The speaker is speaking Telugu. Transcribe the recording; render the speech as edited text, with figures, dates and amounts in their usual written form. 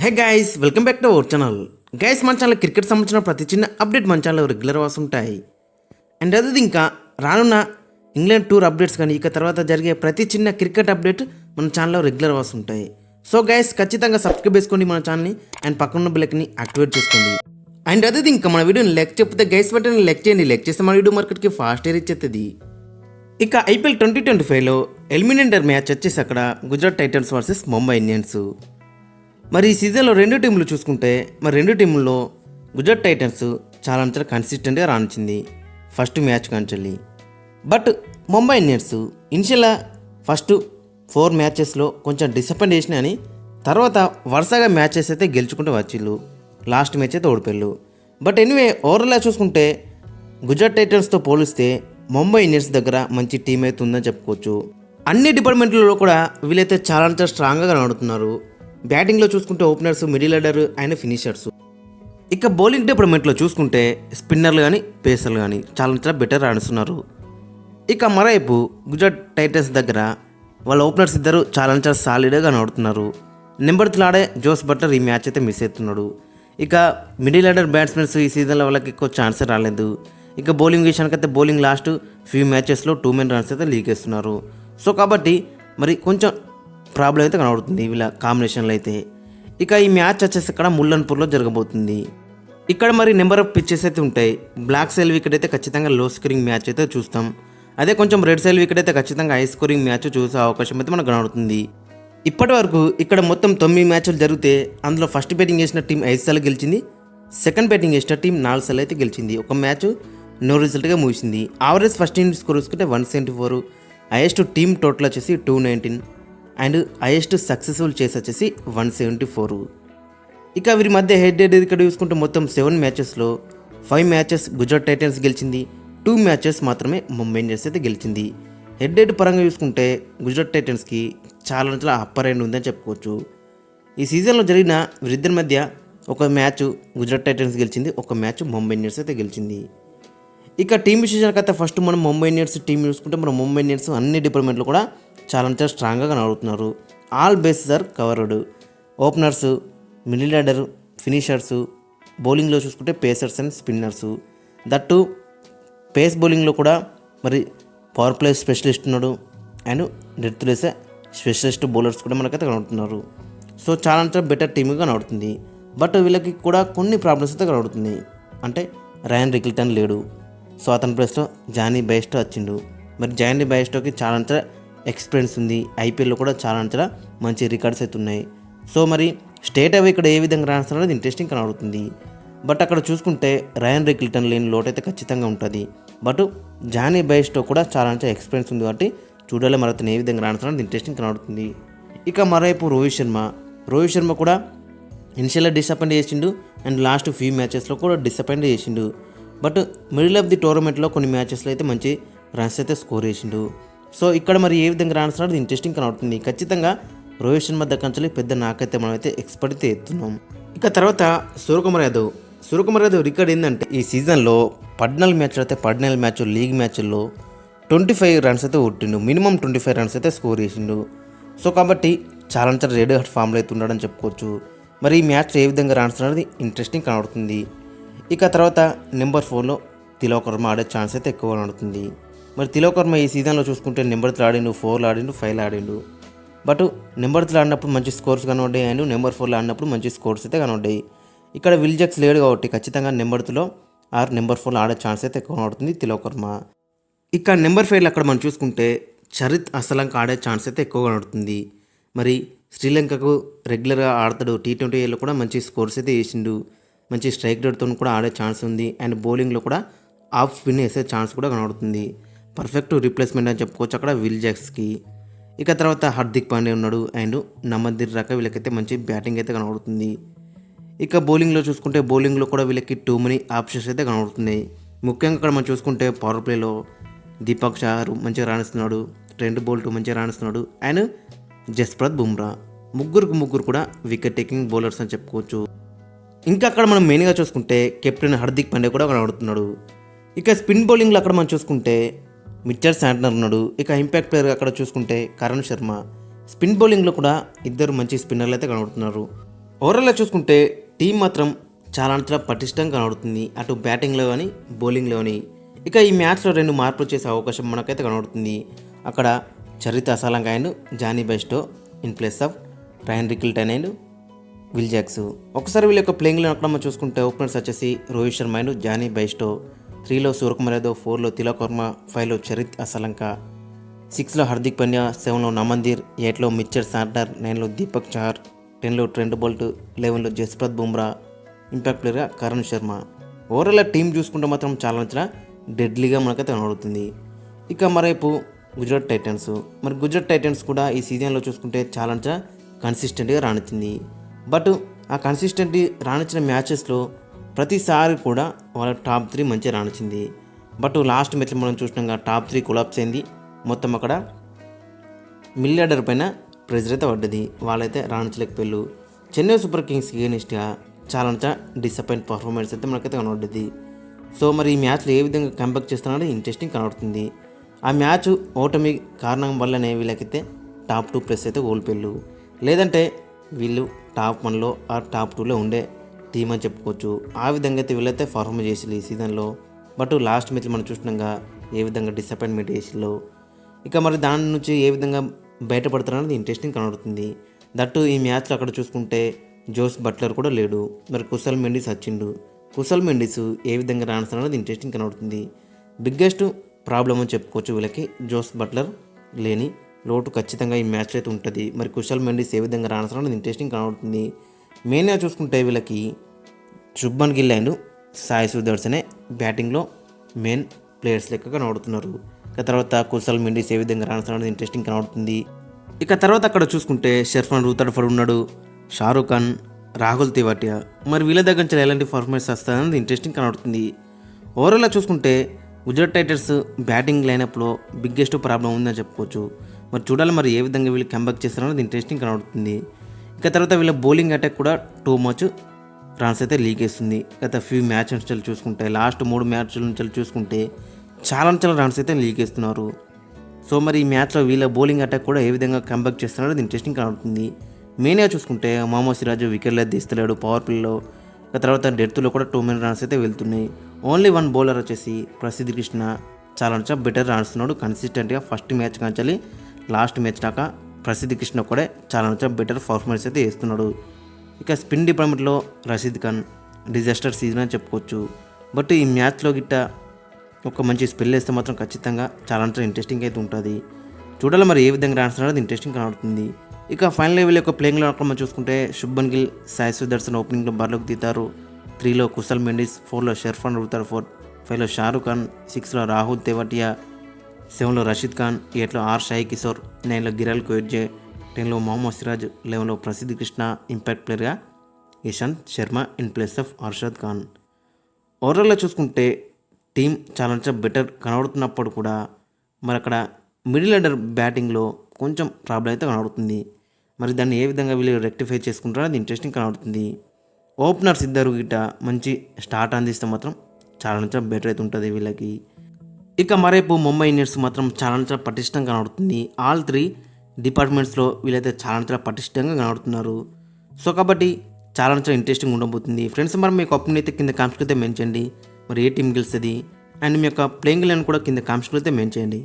Hey guys, welcome back to our channel. Guys, మన ఛానల్ క్రికెట్ సంబంధించిన ప్రతి చిన్న అప్డేట్ మన ఛానల్లో రెగ్యులర్ వస్తుంటాయి. అండ్ అది ఇంకా రానున్న ఇంగ్లాండ్ టూర్ అప్డేట్స్ కానీ ఇక తర్వాత జరిగే ప్రతి చిన్న క్రికెట్ అప్డేట్ మన ఛానల్లో రెగ్యులర్ వస్తుంటాయి. సో గైస్, ఖచ్చితంగా సబ్స్క్రైబ్ చేసుకోండి మన ఛానల్ని అండ్ పక్కన బెల్ని యాక్టివేట్ చేసుకోండి. అండ్ అది ఇంకా మన వీడియోని లైక్ చెప్తే గైస్ వెంటనే లైక్ చేయండి. లైక్ చేస్తే మన వీడియో మార్కెట్కి ఫాస్ట్ రీచ్ అవుతుంది. ఇక ఐపీఎల్ 2025లో ఎలిమినేటర్ మ్యాచ్ వచ్చేసి అక్కడ Gujarat Titans versus Mumbai Indians. మరి ఈ సీజన్లో రెండు టీంలు చూసుకుంటే రెండు టీంల్లో గుజరాత్ టైటన్స్ చాలా కన్సిస్టెంట్గా రాణించింది ఫస్ట్ మ్యాచ్ కాంచెల్లి. బట్ ముంబై ఇండియన్స్ ఇనిషియల్గా ఫస్ట్ 4 మ్యాచెస్లో కొంచెం డిసప్పాయింట్ చేసినాయని తర్వాత వరుసగా మ్యాచెస్ అయితే గెలుచుకుంటూ వచ్చిళ్ళు. లాస్ట్ మ్యాచ్ అయితే ఓడిపోయారు. బట్ ఎనీవే ఓవరాల్గా చూసుకుంటే గుజరాత్ టైటన్స్తో పోలిస్తే ముంబై ఇండియన్స్ దగ్గర మంచి టీం అయితే ఉందని చెప్పుకోవచ్చు. అన్ని డిపార్ట్మెంట్లలో కూడా వీళ్ళైతే చాలా స్ట్రాంగ్గా కనబడుతున్నారు. బ్యాటింగ్లో చూసుకుంటే openers, middle order and finishers. ఇక బౌలింగ్ డిపార్ట్మెంట్లో చూసుకుంటే స్పిన్నర్లు కానీ పేసర్లు కానీ చాలా బెటర్ ఆడుతున్నారు. ఇక మరోవైపు గుజరాత్ టైటన్స్ దగ్గర వాళ్ళ ఓపెనర్స్ ఇద్దరు చాలా సాలిడ్గా కనబడుతున్నారు. నెంబర్ 3 ఆడే జోస్ బట్లర్ ఈ మ్యాచ్ అయితే మిస్ అవుతున్నాడు. ఇక మిడిల్ ఆర్డర్ బ్యాట్స్మెన్స్ ఈ సీజన్లో వాళ్ళకి ఎక్కువ ఛాన్సే రాలేదు. ఇక బౌలింగ్ విషయానికైతే బౌలింగ్ లాస్ట్ ఫ్యూ మ్యాచెస్లో 2 మెన్ రన్స్ అయితే లీక్ చేస్తున్నారు. సో కాబట్టి మరి కొంచెం ప్రాబ్లం అయితే కనబడుతుంది వీళ్ళ కాంబినేషన్లో అయితే. ఇక ఈ మ్యాచ్ వచ్చేసి ఇక్కడ ముల్లన్పూర్లో జరగబోతుంది. ఇక్కడ మరి నెంబర్ ఆఫ్ పిచ్చెస్ అయితే ఉంటాయి. బ్లాక్ సెల్ వికెట్ అయితే ఖచ్చితంగా లో స్కోరింగ్ మ్యాచ్ అయితే చూస్తాం. అదే కొంచెం రెడ్ సెల్ వికెట్ అయితే ఖచ్చితంగా హై స్కోరింగ్ మ్యాచ్ చూసే అవకాశం అయితే మనకు కనబడుతుంది. ఇప్పటి వరకు ఇక్కడ మొత్తం 9 మ్యాచ్లు జరిగితే అందులో ఫస్ట్ బ్యాటింగ్ చేసిన టీం 5 సార్లు గెలిచింది. సెకండ్ బ్యాటింగ్ చేసిన టీం 4 సార్లు అయితే గెలిచింది. ఒక మ్యాచ్ నో రిజల్ట్గా ముగిసింది. యావరేజ్ ఫస్ట్ ఇన్నింగ్స్ స్కోర్ చూసుకుంటే 174, హైయెస్ట్ టీమ్ టోటల్ వచ్చేసి 219 అండ్ హైయెస్ట్ సక్సెస్ఫుల్ చేసి వచ్చేసి 174. ఇక వీరి మధ్య హెడ్ ఇక్కడ చూసుకుంటే మొత్తం 7 మ్యాచెస్లో 5 మ్యాచెస్ గుజరాత్ టైటన్స్ గెలిచింది. 2 మ్యాచెస్ మాత్రమే ముంబై ఇండియన్స్ అయితే గెలిచింది. హెడ్ పరంగా చూసుకుంటే గుజరాత్ టైటన్స్కి చాలా అప్పర్ ఎండ్ ఉందని చెప్పుకోవచ్చు. ఈ సీజన్లో జరిగిన వీరిద్దరి మధ్య ఒక మ్యాచ్ గుజరాత్ టైటన్స్ గెలిచింది, ఒక మ్యాచ్ ముంబై ఇండియన్స్ అయితే గెలిచింది. ఇక టీం విశేషాలకైతే ఫస్ట్ మనం ముంబై ఇండియన్స్ టీం చూసుకుంటే ముంబై ఇండియన్స్ అన్ని డిపార్ట్మెంట్లో కూడా చాలా స్ట్రాంగ్గా కనబడుతున్నారు. All bases are covered. Openers, middle order, finishers, బౌలింగ్లో చూసుకుంటే pacers and spinners. That pace బౌలింగ్లో కూడా మరి పవర్ ప్లే స్పెషలిస్ట్ ఉన్నాడు అండ్ డెత్ వేసే స్పెషలిస్ట్ బౌలర్స్ కూడా మనకైతే కనబడుతున్నారు. సో చాలా బెటర్ టీమ్గా కనబడుతుంది. బట్ వీళ్ళకి కూడా కొన్ని ప్రాబ్లమ్స్ అయితే కనబడుతుంది. అంటే రయాన్ రికిల్టన్ లేడు. సో అతని ప్లేస్లో జానీ బైస్టో వచ్చిండు. మరి జానీ బైస్టోకి చాలా ఎక్స్పీరియన్స్ ఉంది. ఐపీఎల్లో కూడా చాలా మంచి రికార్డ్స్ అయితే ఉన్నాయి. సో మరి స్టేట్ అవి ఇక్కడ ఏ విధంగా రాణిస్తున్నారు అనేది ఇంట్రెస్టింగ్ కనబడుతుంది. బట్ అక్కడ చూసుకుంటే రయాన్ రికిల్టన్ లేని లోటు అయితే ఖచ్చితంగా ఉంటుంది. బట్ జానీ బైస్టో కూడా చాలా ఎక్స్పీరియన్స్ ఉంది కాబట్టి చూడాలి మరి అతను ఏ విధంగా రాణిస్తున్నారు అనేది ఇంట్రెస్టింగ్ కనబడుతుంది. ఇక మరోవైపు రోహిత్ శర్మ కూడా ఇనిషియల్గా డిసప్పాయింట్ చేసిండు అండ్ లాస్ట్ ఫ్యూ మ్యాచెస్లో కూడా డిసప్పాయింట్ చేసిండు. బట్ మిడిల్ ఆఫ్ ది టోర్నమెంట్లో కొన్ని మ్యాచెస్లో అయితే మంచి రన్స్ అయితే స్కోర్ చేసిండు. సో ఇక్కడ మరి ఏ విధంగా రాణిస్తున్నాడు ఇంట్రెస్టింగ్ కనబడుతుంది. ఖచ్చితంగా రోహిత్ శర్మ దగ్గర పెద్ద నాకైతే మనమైతే ఎక్స్పర్ట్ అయితే ఎత్తున్నాం. ఇక తర్వాత సూర్యకుమార్ యాదవ్ రికార్డ్ ఏంటంటే ఈ సీజన్లో 14 మ్యాచ్లు అయితే 14 మ్యాచ్ లీగ్ మ్యాచ్ల్లో 25 రన్స్ అయితే కొట్టిండు. మినిమం 25 రన్స్ అయితే స్కోర్ చేసిండు. సో కాబట్టి చాలా రెడ్ హాట్ ఫామ్లో అయితే ఉన్నాడని చెప్పుకోవచ్చు. మరి ఈ మ్యాచ్ ఏ విధంగా రాణిస్తున్నది ఇంట్రెస్టింగ్ కనబడుతుంది. ఇక తర్వాత నెంబర్ 4లో తిలక్ వర్మ ఆడే ఛాన్స్ అయితే ఎక్కువ కనబడుతుంది. మరి తిలక్ వర్మ ఈ సీజన్లో చూసుకుంటే నెంబర్ 3 ఆడిండు, 4లో ఆడిండు, 5లో ఆడిండు. బట్ నెంబర్ 3 ఆడినప్పుడు మంచి స్కోర్స్ కనబడ్డాయి అండ్ నెంబర్ 4లో ఆడినప్పుడు మంచి స్కోర్స్ అయితే కనబడ్డాయి. ఇక్కడ విల్ జాక్స్ లేడు కాబట్టి ఖచ్చితంగా నెంబర్ 3లో ఆర్ నెంబర్ 4లో ఆడే ఛాన్స్ అయితే ఎక్కువ కనబడుతుంది తిలక్ వర్మ. ఇక నెంబర్ 5లో అక్కడ మనం చూసుకుంటే చరిత్ అసలంక ఆడే ఛాన్స్ అయితే ఎక్కువ కనబడుతుంది. మరి శ్రీలంకకు రెగ్యులర్గా ఆడతాడు. T20లో కూడా మంచి స్కోర్స్ అయితే వేసిండు. మంచి స్ట్రైక్ రేట్తో కూడా ఆడే ఛాన్స్ ఉంది అండ్ బౌలింగ్లో కూడా ఆఫ్ స్పిన్ వేసే ఛాన్స్ కూడా కనబడుతుంది. పర్ఫెక్ట్ రీప్లేస్మెంట్ అని చెప్పుకోవచ్చు అక్కడ విల్ జాక్స్కి. ఇక తర్వాత హార్దిక్ పాండ్యా ఉన్నాడు అండ్ నమద్దీర్ రాక వీళ్ళకైతే మంచి బ్యాటింగ్ అయితే కనబడుతుంది. ఇక బౌలింగ్లో చూసుకుంటే బౌలింగ్లో కూడా వీళ్ళకి టూ మనీ ఆప్షన్స్ అయితే కనబడుతున్నాయి. ముఖ్యంగా ఇక్కడ మనం చూసుకుంటే పవర్ ప్లేలో దీపక్ చాహర్ మంచిగా రాణిస్తున్నాడు, ట్రెంట్ బోల్ట్ మంచిగా రాణిస్తున్నాడు అండ్ జస్ప్రీత్ బుమ్రా ముగ్గురు కూడా వికెట్ టేకింగ్ బౌలర్స్ అని చెప్పుకోవచ్చు. ఇంకా అక్కడ మనం మెయిన్గా చూసుకుంటే కెప్టెన్ హార్దిక్ పాండ్యా కూడా కనబడుతున్నాడు. ఇక స్పిన్ బౌలింగ్లో అక్కడ మనం చూసుకుంటే మిచ్చర్ శాంట్నర్ ఉన్నాడు. ఇక ఇంపాక్ట్ ప్లేయర్ అక్కడ చూసుకుంటే కరణ్ శర్మ. స్పిన్ బౌలింగ్లో కూడా ఇద్దరు మంచి స్పిన్నర్లు అయితే కనబడుతున్నారు. ఓవరాల్గా చూసుకుంటే టీం మాత్రం చాలా పటిష్టంగా కనబడుతుంది, అటు బ్యాటింగ్లో కానీ బౌలింగ్లో కానీ. ఇక ఈ మ్యాచ్లో 2 మార్పులు చేసే అవకాశం మనకైతే కనబడుతుంది. అక్కడ Charith Asalanka and Jonny Bairstow in place of Ryan Rickelton and Will Jacks. ఒకసారి వీళ్ళ యొక్క ప్లేయింగ్లో అక్కడ మనం చూసుకుంటే ఓపెనర్స్ వచ్చేసి Rohit Sharma and Jonny Bairstow, 3లో సూర్యకుమార్ యాదవ్, 4లో తిలక్ వర్మ, 5లో చరిత్ అసాలంక, 6లో హార్దిక్ పాండ్యా, 7లో నమందీర్, 8లో మిచ్చర్ శాంట్నర్, 9లో దీపక్ చహర్, 10లో ట్రెంట్ బోల్ట్, 11లో జస్ప్రీత్ బుమ్రా, ఇంపాక్ట్ ప్లేయర్గా కరణ్ శర్మ. ఓవరాల్ టీం చూసుకుంటే మాత్రం చాలా డెడ్లీగా మనకైతే కనబడుతుంది. ఇక మరేపు గుజరాత్ టైటన్స్. మరి గుజరాత్ టైటన్స్ కూడా ఈ సీజన్లో చూసుకుంటే చాలా కన్సిస్టెంట్గా రాణించింది. బట్ ఆ కన్సిస్టెంట్ రాణించిన మ్యాచెస్లో ప్రతిసారి కూడా వాళ్ళ టాప్ 3 మంచిగా రాణించింది. బట్ లాస్ట్ మ్యాచ్లో మనం చూసినాక టాప్ 3 కొలాప్స్ అయింది. మొత్తం అక్కడ మిడిల్ ఆర్డర్ పైన ప్రెజర్ అయితే పడ్డది, వాళ్ళైతే రాణించలేకపోయారు. చెన్నై సూపర్ కింగ్స్ ఎగెనిస్ట్గా చాలా డిసప్పాయింట్ పర్ఫార్మెన్స్ అయితే మనకైతే కనబడ్డది. సో మరి ఈ మ్యాచ్లో ఏ విధంగా కంబ్యాక్ చేస్తున్నారో ఇంట్రెస్టింగ్ కనబడుతుంది. ఆ మ్యాచ్ ఓటమి కారణం వల్లనే వీళ్ళకైతే టాప్ 2 ప్లేస్ అయితే కోల్పోయారు. లేదంటే వీళ్ళు టాప్ 1లో ఆ టాప్ 2లో ఉండే టీం అని చెప్పుకోవచ్చు. ఆ విధంగా అయితే వీళ్ళైతే పర్ఫార్మ్ చేసిల్లు ఈ సీజన్లో. బట్ లాస్ట్ మ్యాచ్లో మనం చూసినాక ఏ విధంగా డిసప్పాయింట్మెంట్ చేసిల్లో. ఇక మరి దాని నుంచి ఏ విధంగా బయటపడతారనేది ఇంట్రెస్టింగ్ కనబడుతుంది. దట్టు ఈ మ్యాచ్లో అక్కడ చూసుకుంటే జోస్ బట్లర్ కూడా లేడు, మరి కుశల్ మెండిస్ వచ్చిండు. కుశల్ మెండిస్ ఏ విధంగా రాణిస్తారనేది ఇంట్రెస్టింగ్ కనబడుతుంది. బిగ్గెస్ట్ ప్రాబ్లమ్ అని చెప్పుకోవచ్చు వీళ్ళకి. జోస్ బట్లర్ లేని లోటు ఖచ్చితంగా ఈ మ్యాచ్లో అయితే ఉంటుంది. మరి కుశల్ మెండిస్ ఏ విధంగా రాణిస్తారనేది ఇంట్రెస్టింగ్ కనబడుతుంది. మెయిన్గా చూసుకుంటే వీళ్ళకి శుభ్మన్ గిల్ అండ్ సాయి సుదర్శనే బ్యాటింగ్లో మెయిన్ ప్లేయర్స్ లెక్క కనబడుతున్నారు. ఇక తర్వాత కుశల్ మెండిస్ ఏ విధంగా రాణిస్తారనేది ఇంట్రెస్టింగ్ కనబడుతుంది. ఇక తర్వాత అక్కడ చూసుకుంటే షర్ఫన్ రూతర్ఫర్డ్ ఉన్నాడు, షారూక్ ఖాన్, రాహుల్ తివాటియా. మరి వీళ్ళ దగ్గర నుంచి ఎలాంటి పర్ఫార్మెన్స్ వస్తుందనేది ఇంట్రెస్టింగ్ కనబడుతుంది. ఓవరాల్గా చూసుకుంటే గుజరాత్ టైటన్స్ బ్యాటింగ్ లైనప్లో బిగ్గెస్ట్ ప్రాబ్లం ఉందని చెప్పుకోవచ్చు. మరి చూడాలి మరి ఏ విధంగా వీళ్ళు కంబ్యాక్ చేస్తారనేది ఇంట్రెస్టింగ్ కనబడుతుంది. ఇక తర్వాత వీళ్ళ బౌలింగ్ అటాక్ కూడా టూ మచ్ రన్స్ అయితే లీక్ చేస్తుంది. గత ఫ్యూ మ్యాచ్ నుంచి చూసుకుంటే లాస్ట్ 3 మ్యాచ్ల నుంచి చూసుకుంటే చాలా రన్స్ అయితే లీక్ చేస్తున్నారు. సో మరి ఈ మ్యాచ్లో వీళ్ళ బౌలింగ్ అటాక్ కూడా ఏ విధంగా కంబ్యాక్ చేస్తున్నారో అది ఇంట్రెస్టింగ్ కనబడుతుంది. మెయిన్గా చూసుకుంటే మహమ్మద్ సిరాజ్ వికెట్లు అయితే తీస్తలేడు పవర్ ప్లేలో. తర్వాత డెత్లో కూడా 2 మెనీ రన్స్ అయితే వెళ్తున్నాయి. ఓన్లీ 1 బౌలర్ వచ్చేసి ప్రసిద్ధ్ కృష్ణ చాలా బెటర్ రాణిస్తున్నాడు కన్సిస్టెంట్గా. ఫస్ట్ మ్యాచ్ కాంచాలి లాస్ట్ మ్యాచ్ దాకా ప్రసిద్ధ్ కృష్ణ కూడా చాలా బెటర్ పర్ఫార్మెన్స్ అయితే చేస్తున్నాడు. ఇక స్పిన్ డిపార్ట్మెంట్లో రషీద్ ఖాన్ డిజాస్టర్ సీజన్ అని చెప్పుకోవచ్చు. బట్ ఈ మ్యాచ్లో గిట్ట ఒక మంచి స్పెల్ వేస్తే మాత్రం ఖచ్చితంగా చాలా ఇంట్రెస్టింగ్ అయితే ఉంటుంది. చూడాలి మరి ఏ విధంగా రాణిస్తున్నారో అది ఇంట్రెస్టింగ్ కనబడుతుంది. ఇక ఫైనల్ లెవెల్ యొక్క ప్లేయింగ్లో మనం చూసుకుంటే శుభ్మన్ గిల్, సాయి సుదర్శన్ ఓపెనింగ్లో బరిలోకి దిగుతారు. 3లో కుశల్ మెండిస్, 4లో షర్ఫన్ రూతర్ఫర్డ్, 5లో షారూక్ ఖాన్, 6లో రాహుల్ తెవాటియా, 7లో రషీద్ ఖాన్, 8లో ఆర్ సాయి కిషోర్, 9లో గిరాల్ కోయట్జే, 10లో మొహమ్మద్ సిరాజ్, 11లో ప్రసిద్ధ్ కృష్ణ, ఇంపాక్ట్ ప్లేయర్గా Ishant Sharma in place of Arshad Khan. ఓవరాల్గా చూసుకుంటే టీం చాలా బెటర్ కనబడుతున్నప్పుడు కూడా మరి అక్కడ మిడిల్ ఆర్డర్ బ్యాటింగ్లో కొంచెం ప్రాబ్లం అయితే కనబడుతుంది. మరి దాన్ని ఏ విధంగా వీళ్ళు రెక్టిఫై చేసుకుంటారో అది ఇంట్రెస్టింగ్ కనబడుతుంది. ఓపెనర్స్ ఇద్దరు గిట్ట మంచి స్టార్ట్ అందిస్తే మాత్రం చాలా బెటర్ అయితే ఉంటుంది వీళ్ళకి. ఇక మరేపు ముంబై ఇండియన్స్ మాత్రం చాలా పటిష్టంగా కనబడుతుంది. ఆల్ 3 డిపార్ట్మెంట్స్లో వీళ్ళైతే చాలా పటిష్టంగా కనబడుతున్నారు. సో కాబట్టి చాలా ఇంట్రెస్టింగ్ ఉండబోతుంది. ఫ్రెండ్స్ మరి మీకు ఒపీనియన్ అయితే కింద కామెంట్స్లో అయితే మెన్షన్ చేయండి. మరి ఏ టీం గెలుస్తుంది అండ్ మీ యొక్క ప్లేయింగ్ లైన్ కూడా కింద కామెంట్స్లో అయితే మెన్షన్ చేయండి.